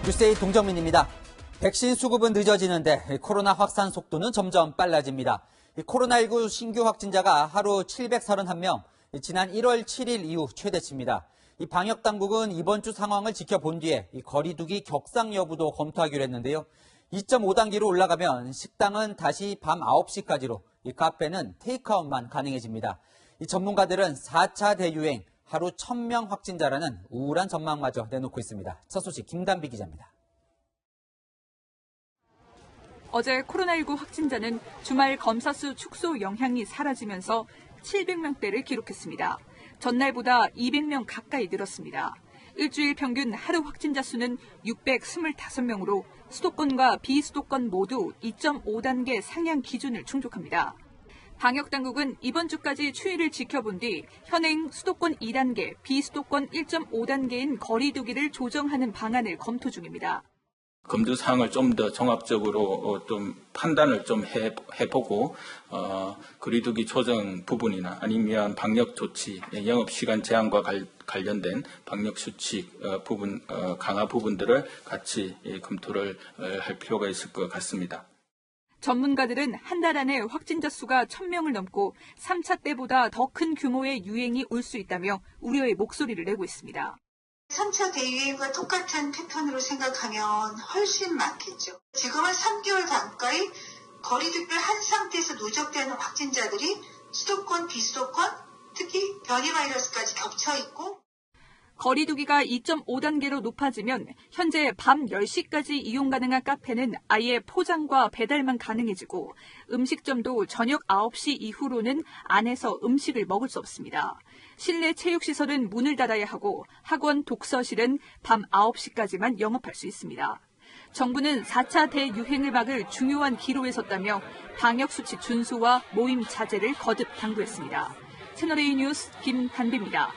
뉴스데이 동정민입니다. 백신 수급은 늦어지는데 코로나 확산 속도는 점점 빨라집니다. 코로나19 신규 확진자가 하루 731명, 지난 1월 7일 이후 최대치입니다. 방역 당국은 이번 주 상황을 지켜본 뒤에 거리 두기 격상 여부도 검토하기로 했는데요. 2.5단계로 올라가면 식당은 다시 밤 9시까지로, 카페는 테이크아웃만 가능해집니다. 전문가들은 4차 대유행, 하루 1000명 확진자라는 우울한 전망마저 내놓고 있습니다. 첫 소식 김단비 기자입니다. 어제 코로나19 확진자는 주말 검사수 축소 영향이 사라지면서 700명대를 기록했습니다. 전날보다 200명 가까이 늘었습니다. 일주일 평균 하루 확진자 수는 625명으로 수도권과 비수도권 모두 2.5단계 상향 기준을 충족합니다. 방역당국은 이번 주까지 추이를 지켜본 뒤 현행 수도권 2단계, 비수도권 1.5단계인 거리 두기를 조정하는 방안을 검토 중입니다. 검토 사항을 좀 더 종합적으로 좀 판단을 좀 해보고 거리두기 조정 부분이나 아니면 방역 조치, 영업시간 제한과 관련된 방역 수칙 부분 강화 부분들을 같이 검토를 할 필요가 있을 것 같습니다. 전문가들은 한 달 안에 확진자 수가 1000명을 넘고 3차 때보다 더 큰 규모의 유행이 올 수 있다며 우려의 목소리를 내고 있습니다. 3차 대유행과 똑같은 패턴으로 생각하면 훨씬 많겠죠. 지금은 3개월 가까이 거리두기를 한 상태에서 누적되는 확진자들이 수도권, 비수도권, 특히 변이 바이러스까지 겹쳐 있고 거리 두기가 2.5단계로 높아지면 현재 밤 10시까지 이용 가능한 카페는 아예 포장과 배달만 가능해지고 음식점도 저녁 9시 이후로는 안에서 음식을 먹을 수 없습니다. 실내 체육시설은 문을 닫아야 하고 학원, 독서실은 밤 9시까지만 영업할 수 있습니다. 정부는 4차 대유행을 막을 중요한 기로에 섰다며 방역수칙 준수와 모임 자제를 거듭 당부했습니다. 채널A 뉴스 김단비입니다.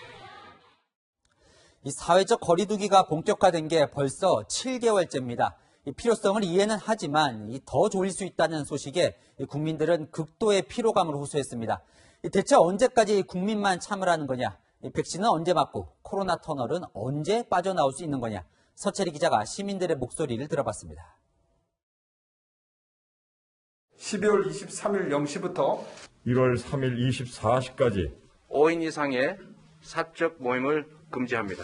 이 사회적 거리두기가 본격화된 게 벌써 7개월째입니다. 이 필요성을 이해는 하지만 더 조일 수 있다는 소식에 국민들은 극도의 피로감을 호소했습니다. 대체 언제까지 국민만 참으라는 거냐? 백신은 언제 맞고 코로나 터널은 언제 빠져나올 수 있는 거냐? 서채리 기자가 시민들의 목소리를 들어봤습니다. 12월 23일 0시부터 1월 3일 24시까지 5인 이상의 사적 모임을 금지합니다.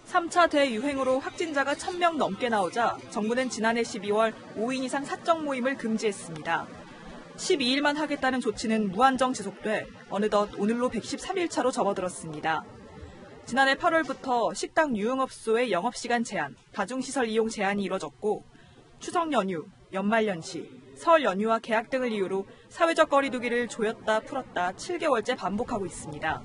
3차 대유행으로 확진자가 1000명 넘게 나오자 정부는 지난해 12월 5인 이상 사적 모임을 금지했습니다. 12일만 하겠다는 조치는 무한정 지속돼 어느덧 오늘로 113일차로 접어들었습니다. 지난해 8월부터 식당 유흥업소의 영업시간 제한, 다중시설 이용 제한이 이뤄졌고 추석 연휴, 연말연시, 설 연휴와 개학 등을 이유로 사회적 거리두기를 조였다 풀었다 7개월째 반복하고 있습니다.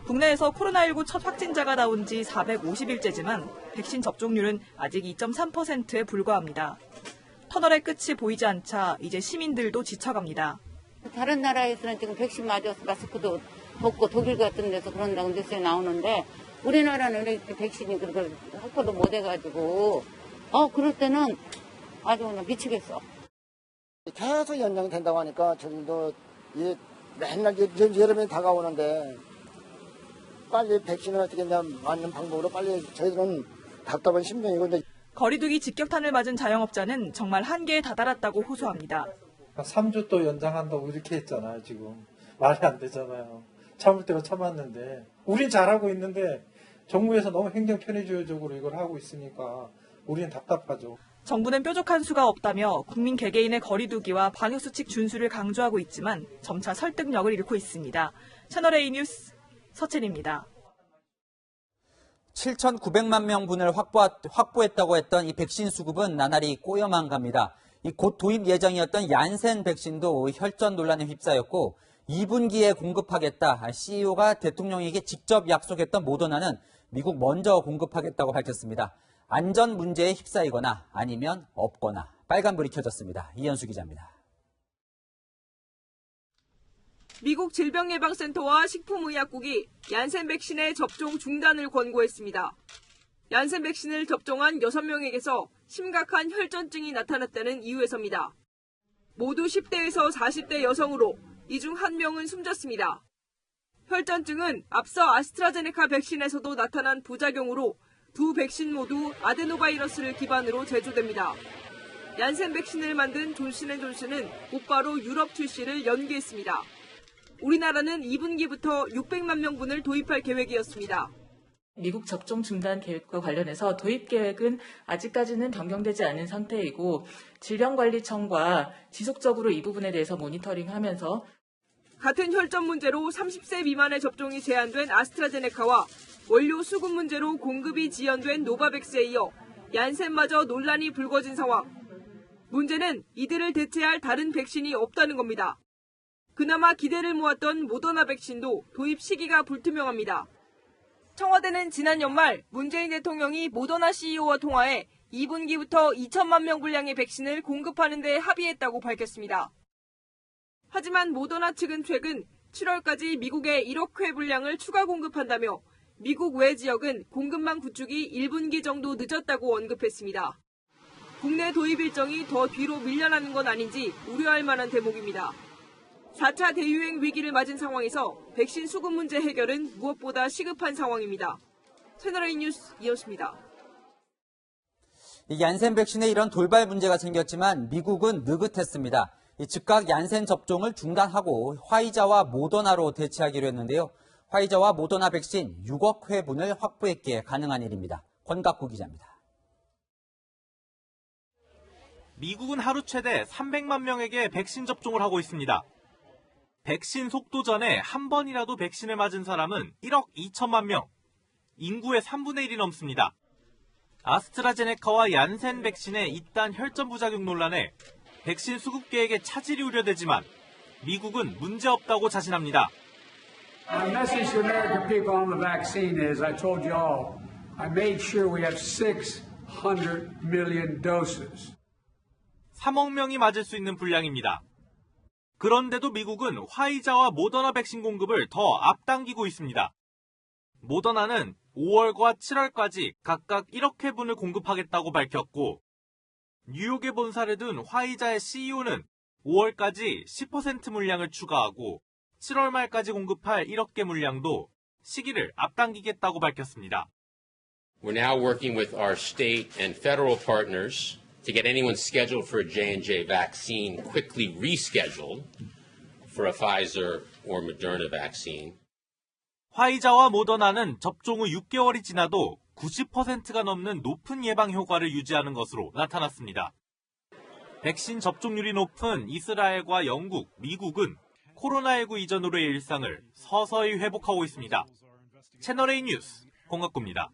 국내에서 코로나19 첫 확진자가 나온 지 450일째지만 백신 접종률은 아직 2.3%에 불과합니다. 터널의 끝이 보이지 않자 이제 시민들도 지쳐갑니다. 다른 나라에서는 지금 백신 맞아서 마스크도 벗고 독일 같은 데서 그런다고 뉴스에 나오는데 우리나라는 이렇게 백신이 그걸 확보도 못 해가지고 그럴 때는 아주 그냥 미치겠어. 계속 연장된다고 하니까 저희도 맨날 여름이 다가오는데 빨리 백신을 어떻게 맞는 방법으로 빨리 저희들은 답답한 심정이고. 거리두기 직격탄을 맞은 자영업자는 정말 한계에 다다랐다고 호소합니다. 3주 또 연장한다고 이렇게 했잖아요. 지금 말이 안 되잖아요. 참을 때가 참았는데 우린 잘하고 있는데 정부에서 너무 행정 편의주의적으로 이걸 하고 있으니까 우리는 답답하죠. 정부는 뾰족한 수가 없다며 국민 개개인의 거리두기와 방역수칙 준수를 강조하고 있지만 점차 설득력을 잃고 있습니다. 채널A 뉴스 서채리입니다. 7,900만 명분을 확보했다고 했던 이 백신 수급은 나날이 꼬여만 갑니다. 곧 도입 예정이었던 얀센 백신도 혈전 논란에 휩싸였고 2분기에 공급하겠다. CEO가 대통령에게 직접 약속했던 모더나는 미국 먼저 공급하겠다고 밝혔습니다. 안전 문제에 휩싸이거나 아니면 없거나 빨간불이 켜졌습니다. 이현수 기자입니다. 미국 질병예방센터와 식품의약국이 얀센 백신의 접종 중단을 권고했습니다. 얀센 백신을 접종한 6명에게서 심각한 혈전증이 나타났다는 이유에서입니다. 모두 10대에서 40대 여성으로 이 중 1명은 숨졌습니다. 혈전증은 앞서 아스트라제네카 백신에서도 나타난 부작용으로 두 백신 모두 아데노바이러스를 기반으로 제조됩니다. 얀센 백신을 만든 존슨앤존슨은 곧바로 유럽 출시를 연기했습니다. 우리나라는 2분기부터 600만 명분을 도입할 계획이었습니다. 미국 접종 중단 계획과 관련해서 도입 계획은 아직까지는 변경되지 않은 상태이고 질병관리청과 지속적으로 이 부분에 대해서 모니터링하면서 같은 혈전 문제로 30세 미만의 접종이 제한된 아스트라제네카와 원료 수급 문제로 공급이 지연된 노바백스에 이어 얀센마저 논란이 불거진 상황. 문제는 이들을 대체할 다른 백신이 없다는 겁니다. 그나마 기대를 모았던 모더나 백신도 도입 시기가 불투명합니다. 청와대는 지난 연말 문재인 대통령이 모더나 CEO와 통화해 2분기부터 2천만 명 분량의 백신을 공급하는 데 합의했다고 밝혔습니다. 하지만 모더나 측은 최근 7월까지 미국에 1억 회 분량을 추가 공급한다며 미국 외 지역은 공급망 구축이 1분기 정도 늦었다고 언급했습니다. 국내 도입 일정이 더 뒤로 밀려나는 건 아닌지 우려할 만한 대목입니다. 4차 대유행 위기를 맞은 상황에서 백신 수급 문제 해결은 무엇보다 시급한 상황입니다. 채널A 뉴스 이었습니다. 얀센 백신에 이런 돌발 문제가 생겼지만 미국은 느긋했습니다. 즉각 얀센 접종을 중단하고 화이자와 모더나로 대체하기로 했는데요. 화이자와 모더나 백신 6억 회분을 확보했기에 가능한 일입니다. 권갑구 기자입니다. 미국은 하루 최대 300만 명에게 백신 접종을 하고 있습니다. 백신 속도전에 한 번이라도 백신을 맞은 사람은 1억 2천만 명, 인구의 3분의 1이 넘습니다. 아스트라제네카와 얀센 백신의 잇단 혈전 부작용 논란에 백신 수급 계획에 차질이 우려되지만 미국은 문제없다고 자신합니다. My message to American people on the vaccine is, I told you all, I made sure we have 600 million doses. 3억 명이 맞을 수 있는 분량입니다. 그런데도 미국은 화이자와 모더나 백신 공급을 더 앞당기고 있습니다. 모더나는 5월과 7월까지 각각 1억 회분을 공급하겠다고 밝혔고 뉴욕에 본사를 둔 화이자의 CEO는 5월까지 10% 물량을 추가하고 7월 말까지 공급할 1억 개 물량도 시기를 앞당기겠다고 밝혔습니다. We're now working with our state and federal partners to get anyone scheduled for a J&J vaccine quickly rescheduled for a Pfizer or Moderna vaccine. 화이자와 모더나는 접종 후 6개월이 지나도 90%가 넘는 높은 예방 효과를 유지하는 것으로 나타났습니다. 백신 접종률이 높은 이스라엘과 영국, 미국은 코로나19 이전으로의 일상을 서서히 회복하고 있습니다. 채널A 뉴스 권갑구입니다.